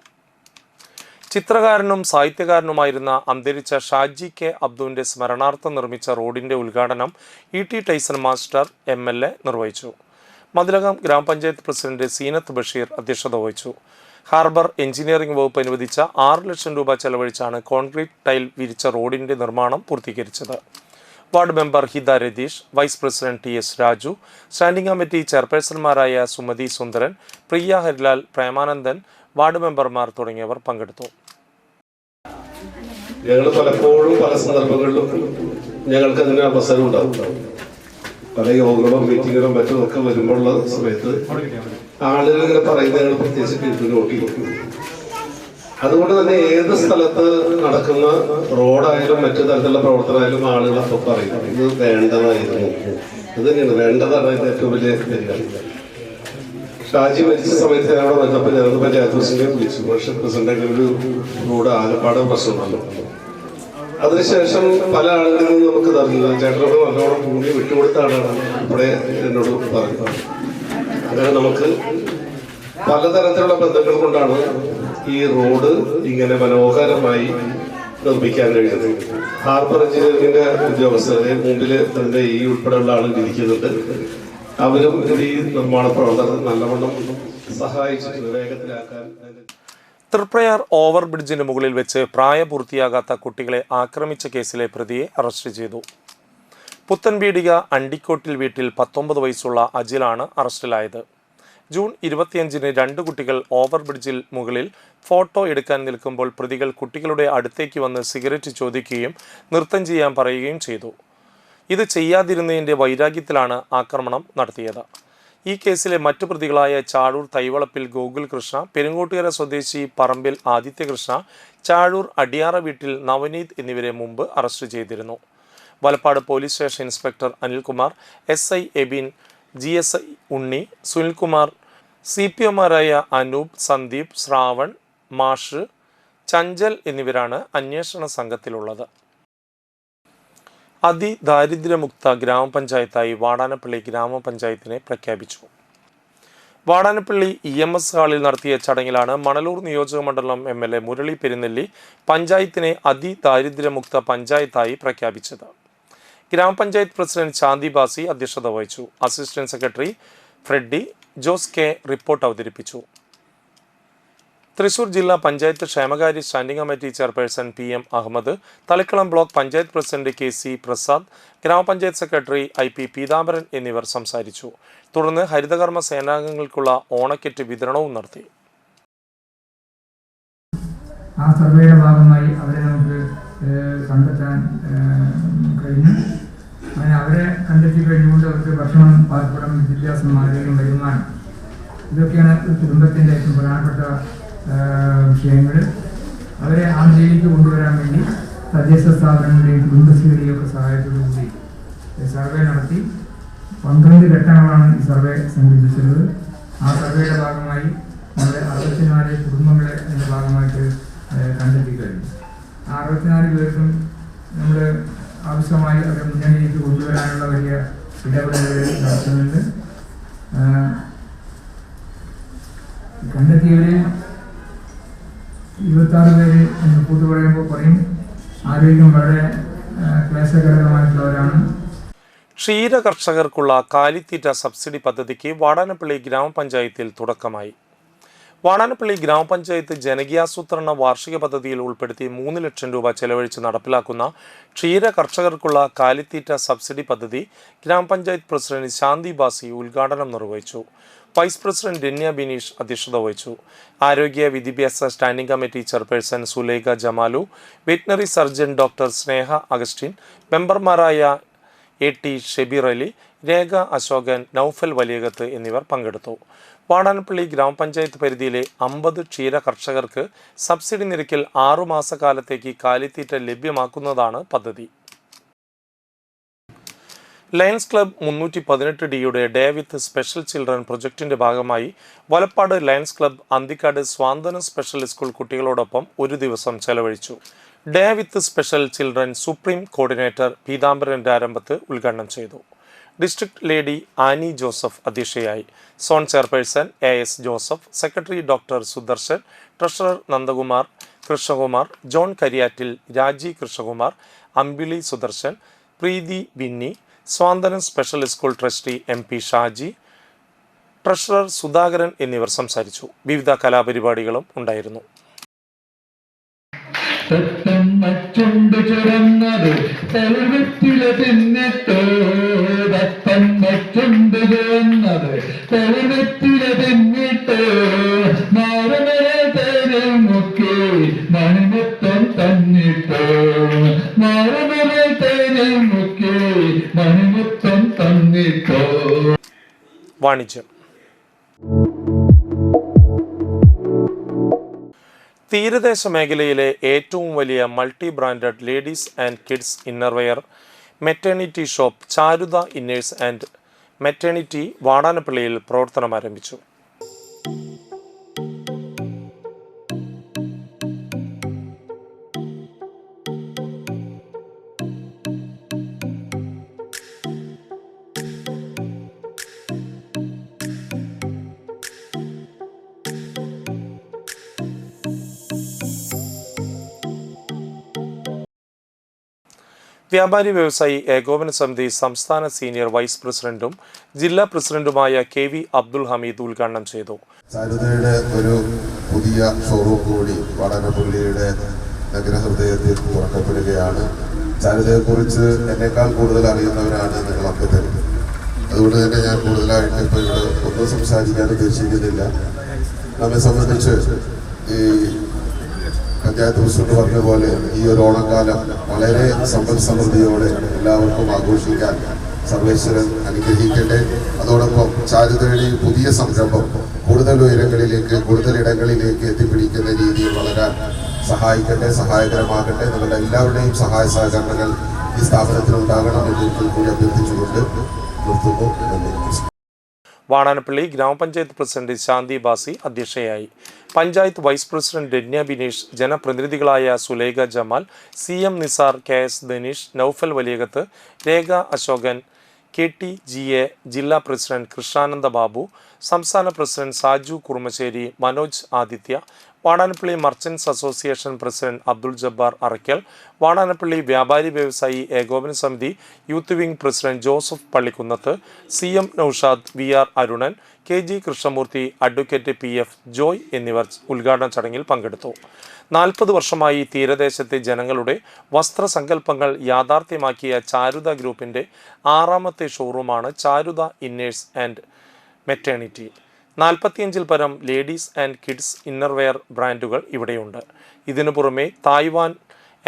ചിത്രകാരനും സാഹിത്യകാരനുമായിരുന്ന അന്തരിച്ച ഷാജി കെ അബ്ദുവിൻ്റെ സ്മരണാർത്ഥം നിർമ്മിച്ച റോഡിൻ്റെ ഉദ്ഘാടനം E T Tyson master MLA നിർവഹിച്ചു. മതിലകം ഗ്രാമപഞ്ചായത്ത് പ്രസിഡന്റ് സീനത്ത് ബഷീർ അധ്യക്ഷത വഹിച്ചു. ഹാർബർ എഞ്ചിനീയറിംഗ് വകുപ്പ് അനുവദിച്ച 6 ലക്ഷം രൂപ ചെലവഴിച്ചാണ് കോൺക്രീറ്റ് ടൈൽ വിരിച്ച റോഡിൻ്റെ നിർമ്മാണം പൂർത്തീകരിച്ചത്. Ward member Hitha Ratheesh, vice president TS Raju, standing committee ചെയർപേഴ്സൺമാരായ സുമതി സുന്ദരൻ, പ്രിയ ഹരിലാൽ, പ്രേമാനന്ദൻ, വാർഡ് മെമ്പർമാർ തുടങ്ങിയവർ പങ്കെടുത്തു. ഞങ്ങൾ പലപ്പോഴും പല സന്ദർഭങ്ങളിലും ഞങ്ങൾക്ക് അതിന് അവസരം ഉണ്ടാവും. പല യോഗങ്ങളും മീറ്റിങ്ങുകളും മറ്റും ഒക്കെ വരുമ്പോഴുള്ള സമയത്ത് ആളുകൾ ഇങ്ങനെ പറയുന്നത് ഞങ്ങൾ പ്രത്യേകിച്ച് നോക്കി. അതുകൊണ്ട് തന്നെ ഏത് സ്ഥലത്ത് നടക്കുന്ന റോഡായാലും മറ്റു തരത്തിലുള്ള പ്രവർത്തനമായാലും ആളുകളൊക്കെ പറയും ഇത് വേണ്ടതായിരുന്നു. ഇത് തന്നെയാണ് വേണ്ടതാണ് ഏറ്റവും വലിയ പരിഗണന. ഷാജി മരിച്ച സമയത്ത് ഞങ്ങളവിടെ വന്നപ്പോൾ ഞങ്ങൾ പഞ്ചായത്ത് പ്രസിഡന്റിനെ വിളിച്ചു. പക്ഷെ പ്രസിഡന്റ് ഒരു റോഡ് ആകപ്പാടെ പ്രശ്നമുണ്ടല്ലോ. അതിനുശേഷം പല ആളുകളിൽ നിന്നും നമുക്ക് തരുന്നത് ചേട്ടനൊക്കെ നല്ലോണം കൂടി വിട്ടുകൊടുത്ത ആളാണ് ഇവിടെ എന്നോട് പറഞ്ഞത്. അങ്ങനെ നമുക്ക് പലതരത്തിലുള്ള ബന്ധങ്ങൾ കൊണ്ടാണ് ഈ റോഡ് ഇങ്ങനെ മനോഹരമായി നിർമ്മിക്കാൻ കഴിയുന്നത്. ഹാർബർ എഞ്ചിനീയറിംഗിന്റെ ഉദ്യോഗസ്ഥരെ മുമ്പിൽ അതിന്റെ ഈ ഉൾപ്പെടെയുള്ള ആളുകൾ ഇരിക്കുന്നുണ്ട്. അവരും ഈ നിർമ്മാണ പ്രവർത്തനം നല്ലവണ്ണം സഹായിച്ചിട്ടുണ്ട് വേഗത്തിലാക്കാൻ. തൃപ്രയാർ ഓവർ ബ്രിഡ്ജിന് മുകളിൽ വെച്ച് പ്രായപൂർത്തിയാകാത്ത കുട്ടികളെ ആക്രമിച്ച കേസിലെ പ്രതിയെ അറസ്റ്റ് ചെയ്തു. പുത്തൻപീടിക അണ്ടിക്കോട്ടിൽ വീട്ടിൽ 19 വയസ്സുള്ള അജിലാണ് അറസ്റ്റിലായത്. ജൂൺ 25-ന് 2 കുട്ടികൾ ഓവർ ബ്രിഡ്ജിൽ മുകളിൽ ഫോട്ടോ എടുക്കാൻ നിൽക്കുമ്പോൾ പ്രതികൾ കുട്ടികളുടെ അടുത്തേക്ക് വന്ന് സിഗരറ്റ് ചോദിക്കുകയും നൃത്തം ചെയ്യാൻ പറയുകയും ചെയ്തു. ഇത് ചെയ്യാതിരുന്നതിൻ്റെ വൈരാഗ്യത്തിലാണ് ആക്രമണം നടത്തിയത്. ഈ കേസിലെ മറ്റു പ്രതികളായ ചാഴൂർ തൈവളപ്പിൽ ഗോകുൽ കൃഷ്ണ, പെരുങ്ങോട്ടുകര സ്വദേശി പറമ്പിൽ ആദിത്യകൃഷ്ണ, ചാഴൂർ അടിയാറ വീട്ടിൽ നവനീത് എന്നിവരെ മുമ്പ് അറസ്റ്റ് ചെയ്തിരുന്നു. Valappad police station inspector Anilkumar, SI Ebin, GSI Unni, Sunilkumar, CPOമാരായ അനൂപ്, സന്ദീപ്, ശ്രാവൺ, മാഷ്, ചഞ്ചൽ എന്നിവരാണ് അന്വേഷണ സംഘത്തിലുള്ളത്. അതിദാരിദ്ര്യമുക്ത ഗ്രാമപഞ്ചായത്തായി വാടാനപ്പള്ളി ഗ്രാമപഞ്ചായത്തിനെ പ്രഖ്യാപിച്ചു. വാടാനപ്പള്ളി EMS ഹാളിൽ നടത്തിയ ചടങ്ങിലാണ് മണലൂർ നിയോജകമണ്ഡലം MLA മുരളി പെരുന്നെല്ലി പഞ്ചായത്തിനെ അതിദാരിദ്ര്യമുക്ത പഞ്ചായത്തായി പ്രഖ്യാപിച്ചത്. ഗ്രാമപഞ്ചായത്ത് പ്രസിഡന്റ് ശാന്തി ബാസി അധ്യക്ഷത വഹിച്ചു. Assistant secretary Freddy Jose K report അവതരിപ്പിച്ചു. തൃശൂർ ജില്ലാ പഞ്ചായത്ത് ക്ഷേമകാര്യ standing committee chairperson PM Ahammed, Thalikkulam block panchayat president KC Prasad, grama panchayat secretary IP Peethambaran എന്നിവർ സംസാരിച്ചു. തുടർന്ന് ഹരിതകർമ്മ സേനാംഗങ്ങൾക്കുള്ള ഓണക്കിറ്റ് വിതരണവും നടത്തി. ആ സർവേയുടെ ഭാഗമായി അവരെ നമുക്ക് കണ്ടെത്താൻ കഴിഞ്ഞു. അങ്ങനെ അവരെ കണ്ടെത്തി കഴിഞ്ഞുകൊണ്ട് അവർക്ക് ഭക്ഷണം, പാർപ്പിടം, വിദ്യാഭ്യാസം, ആരോഗ്യം, വരുമാനം, ഇതൊക്കെയാണ് കുടുംബത്തിൻ്റെ ഏറ്റവും പ്രധാനപ്പെട്ട വിഷയങ്ങൾ. അവരെ ആ നിലയിലേക്ക് കൊണ്ടുവരാൻ വേണ്ടി തദ്ദേശ സ്ഥാപനങ്ങളുടെയും കുടുംബശ്രീയുടെയും ഒക്കെ സഹായത്തോടുകൂടി സർവേ നടത്തി 12 ഘട്ടങ്ങളാണ് ഈ സർവേ സംഘടിപ്പിച്ചത്. ആ സർവേയുടെ ഭാഗമായി നമ്മുടെ 64 കുടുംബങ്ങളെ അതിൻ്റെ ഭാഗമായിട്ട് കണ്ടെത്തി കഴിഞ്ഞു. ആ 64 പേർക്കും നമ്മൾ ആവശ്യമായി അവരെ മുന്നണിയിലേക്ക് കൊണ്ടുവരാനുള്ള വലിയ ഇടപെടലുകൾ നടത്തുന്നുണ്ട്. കണ്ടെത്തിയവരിൽ 26 പേര് റിപ്പോർട്ട് പറയുമ്പോൾ പറയും ആരോഗ്യം വളരെ ക്ലേശകരമായിട്ടുള്ളവരാണ്. ക്ഷീര കർഷകർക്കുള്ള കാലിത്തീറ്റ സബ്സിഡി പദ്ധതിക്ക് വാടാനപ്പള്ളി ഗ്രാമപഞ്ചായത്തിൽ തുടക്കമായി. വാടാനപ്പള്ളി ഗ്രാമപഞ്ചായത്ത് ജനകീയാസൂത്രണ വാർഷിക പദ്ധതിയിൽ ഉൾപ്പെടുത്തി 3 ലക്ഷം രൂപ ചെലവഴിച്ച് നടപ്പിലാക്കുന്ന ക്ഷീര കർഷകർക്കുള്ള കാലിത്തീറ്റ സബ്സിഡി പദ്ധതി ഗ്രാമപഞ്ചായത്ത് പ്രസിഡന്റ് ശാന്തി ബാസി ഉദ്ഘാടനം നിർവഹിച്ചു. വൈസ് പ്രസിഡന്റ് രന്യ ബിനീഷ് അധ്യക്ഷത വഹിച്ചു. ആരോഗ്യ വിദ്യാഭ്യാസ standing committee chairperson Sulekha Jamalu, veterinary surgeon doctor Sneha Augustine, മെമ്പർമാരായ AT ഷെബീർ അലി, രേഖ അശോകൻ, നൌഫൽ വലിയകത്ത് എന്നിവർ പങ്കെടുത്തു. വാടാനപ്പള്ളി ഗ്രാമപഞ്ചായത്ത് പരിധിയിലെ 50 ക്ഷീര കർഷകർക്ക് സബ്സിഡി നിരക്കിൽ 6 മാസക്കാലത്തേക്ക് കാലിത്തീറ്റ ലഭ്യമാക്കുന്നതാണ് പദ്ധതി. ലയൺസ് ക്ലബ് 318Dയുടെ ഡേ വിത്ത് സ്പെഷ്യൽ ചിൽഡ്രൻ പ്രൊജക്ടിന്റെ ഭാഗമായി Valappad lions club Anthikad Swanthanam special school കുട്ടികളോടൊപ്പം ഒരു ദിവസം ചെലവഴിച്ചു. Day with special children supreme coordinator Peethambaran Rarambhath ഉദ്ഘാടനം ചെയ്തു. ഡിസ്ട്രിക്ട് ലേഡി ആനി ജോസഫ് അധ്യക്ഷയായി. Zone chairperson AS Joseph, secretary doctor Sudarshan, treasurer Nandakumar, Krishnakumar, John Kariyattil, Raji Krishnakumar, Ambili Sudarshan, Preethi Binni, Swanthanam special school trustee MP Shaji, treasurer Sudhakaran എന്നിവർ സംസാരിച്ചു. വിവിധ കലാപരിപാടികളും ഉണ്ടായിരുന്നു. വാണിജ്യം. തീരദേശ മേഖലയിലെ ഏറ്റവും വലിയ multi branded ladies and kids innerwear maternity shop Charutha inners and maternity വാടാനപ്പള്ളിയിൽ പ്രവർത്തനം ആരംഭിച്ചു. വ്യാപാരി വ്യവസായി ഏകോപന സമിതി സംസ്ഥാന സീനിയർ വൈസ് പ്രസിഡന്റും ജില്ലാ പ്രസിഡന്റുമായ KV അബ്ദുൽ ഹമീദ് ഉദ്ഘാടനം ചെയ്തു. ചാരുതയുടെ ഒരു പുതിയ ഷോറൂം കൂടി വാടാനപ്പള്ളിയുടെ നഗരഹൃദയത്തിൽ തുറക്കപ്പെടുകയാണ്. ചാരുതയെക്കുറിച്ച് എന്നേക്കാൾ കൂടുതൽ അറിയുന്നവരാണ് നിങ്ങളൊക്കെ തന്നെ. അതുകൊണ്ട് തന്നെ ഞാൻ കൂടുതലായിട്ട് ഇപ്പോൾ ഇവിടെ ഒന്നും സംസാരിക്കാൻ ഉദ്ദേശിക്കുന്നില്ല. നമ്മെ സംബന്ധിച്ച് ഈ പഞ്ചായത്ത് പ്രസിഡന്റ് പറഞ്ഞ പോലെ ഈ ഒരു ഓണക്കാലം വളരെ സമ്പൽ സമൃദ്ധിയോടെ എല്ലാവർക്കും ആഘോഷിക്കാൻ സർവേശ്വരൻ അനുഗ്രഹിക്കട്ടെ. അതോടൊപ്പം ചാരുതയുടെ പുതിയ സംരംഭം കൂടുതൽ ഉയരങ്ങളിലേക്ക്, കൂടുതൽ ഇടങ്ങളിലേക്ക് എത്തിപ്പിടിക്കുന്ന രീതിയിൽ വളരാൻ സഹായിക്കട്ടെ, സഹായകരമാകട്ടെ. നിങ്ങളുടെ എല്ലാവരുടെയും സഹായ സഹകരണങ്ങൾ ഈ സ്ഥാപനത്തിൽ ഉണ്ടാകണമെന്ന് കൂടി അഭ്യർത്ഥിച്ചുകൊണ്ട് നിർത്തുന്നു. വാടാനപ്പള്ളി ഗ്രാമപഞ്ചായത്ത് പ്രസിഡന്റ് ശാന്തി ബാസി അധ്യക്ഷയായി. പഞ്ചായത്ത് വൈസ് പ്രസിഡന്റ് രന്യ ബിനീഷ്, ജനപ്രതിനിധികളായ Sulekha Jamal, CM Nisar, KS Dhaneesh, Naufal Valiyakath, Rekha Ashokan, KT GA, ജില്ലാ പ്രസിഡന്റ് കൃഷ്ണാനന്ദ ബാബു, സംസ്ഥാന president Saju Kurumassery, Manoj Aditya, Vatanappally merchants association president Abdul Jabbar Arakkal, Vatanappally വ്യാപാരി വ്യവസായി ഏകോപന സമിതി youth wing president Joseph Pallikkunnath, CM Naushad, VR Arunan, KG Krishnamoorthy, advocate PF Joy എന്നിവർ ഉദ്ഘാടന ചടങ്ങിൽ പങ്കെടുത്തു. 40 വർഷമായി തീരദേശത്തെ ജനങ്ങളുടെ വസ്ത്രസങ്കല്പങ്ങൾ യാഥാർത്ഥ്യമാക്കിയ ചാരുത ഗ്രൂപ്പിന്റെ 6ാമത്തെ ഷോറൂമാണ് ചാരുത ഇന്നേഴ്സ് ആൻഡ് മെറ്റേണിറ്റി. 45-ൽ പരം ലേഡീസ് ആൻഡ് കിഡ്സ് ഇന്നർവെയർ ബ്രാൻഡുകൾ ഇവിടെയുണ്ട്. ഇതിനു പുറമെ തായ്വാൻ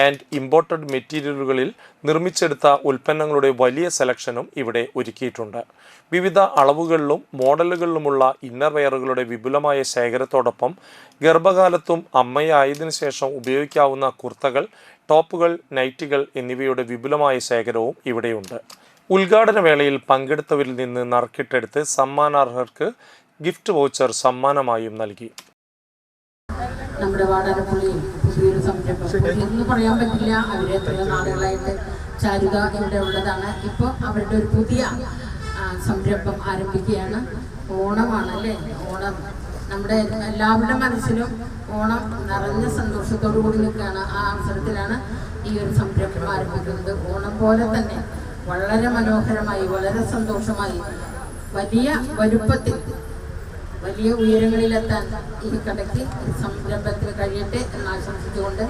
ആൻഡ് ഇമ്പോർട്ടഡ് മെറ്റീരിയലുകളിൽ നിർമ്മിച്ചെടുത്ത ഉൽപ്പന്നങ്ങളുടെ വലിയ സെലക്ഷനും ഇവിടെ ഒരുക്കിയിട്ടുണ്ട്. വിവിധ അളവുകളിലും മോഡലുകളിലുമുള്ള ഇന്നർവെയറുകളുടെ വിപുലമായ ശേഖരത്തോടൊപ്പം ഗർഭകാലത്തും അമ്മയായതിനു ശേഷം ഉപയോഗിക്കാവുന്ന കുർത്തകൾ, ടോപ്പുകൾ, നൈറ്റികൾ എന്നിവയുടെ വിപുലമായ ശേഖരവും ഇവിടെയുണ്ട്. ഉദ്ഘാടന വേളയിൽ പങ്കെടുത്തവരിൽ നിന്ന് നറുക്കിട്ടെടുത്ത് സമ്മാനാർഹർക്ക് ഗിഫ്റ്റ് വൗച്ചർ സമ്മാനമായും നൽകി. നമ്മുടെ വാടാനപ്പള്ളിയിൽ പുതിയൊരു സംരംഭം എന്ന് പറയാൻ പറ്റില്ല. അവർ എത്രയോ നാളുകളായിട്ട് ചാരുത ഇവിടെ ഉള്ളതാണ്. ഇപ്പോൾ അവരുടെ ഒരു പുതിയ സംരംഭം ആരംഭിക്കുകയാണ്. ഓണമാണല്ലേ, ഓണം നമ്മുടെ എല്ലാവരുടെ മനസ്സിലും ഓണം നിറഞ്ഞ സന്തോഷത്തോടു കൂടി നിൽക്കുകയാണ്. ആ അവസരത്തിലാണ് ഈ ഒരു സംരംഭം ആരംഭിക്കുന്നത്. ഓണം പോലെ തന്നെ വളരെ മനോഹരമായി, വളരെ സന്തോഷമായി, വലിയ വലുപ്പത്തിൽ, വലിയ ഉയരങ്ങളിലെത്താൻ ഈ കടയ്ക്ക് സംരംഭത്തിന് കഴിയട്ടെ എന്ന് ആശംസിച്ചുകൊണ്ട്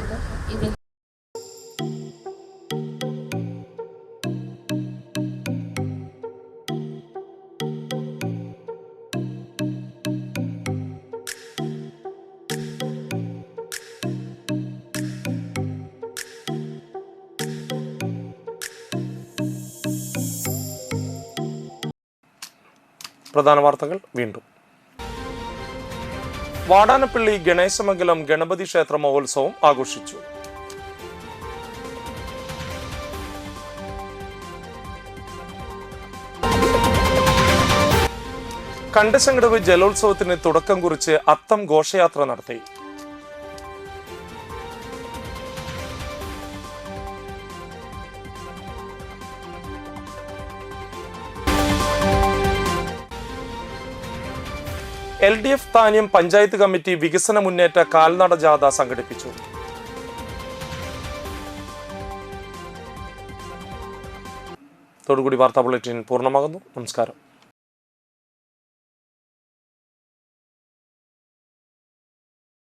ഇതിന് പ്രധാന വാർത്തകൾ വീണ്ടും. വാടാനപ്പള്ളി ഗണേശമംഗലം ഗണപതി ക്ഷേത്ര മഹോത്സവം ആഘോഷിച്ചു. കണ്ടശങ്കടവ് ജലോത്സവത്തിന് തുടക്കം കുറിച്ച് അത്തം ഘോഷയാത്ര നടത്തി. LDF താന്യം പഞ്ചായത്ത് കമ്മിറ്റി വികസന മുന്നേറ്റ കാൽനട ജാഥ സംഘടിപ്പിച്ചു. തോടുകൂടി വാർത്താ ബുള്ളറ്റിൻ പൂർണ്ണമാകുന്നു. നമസ്കാരം.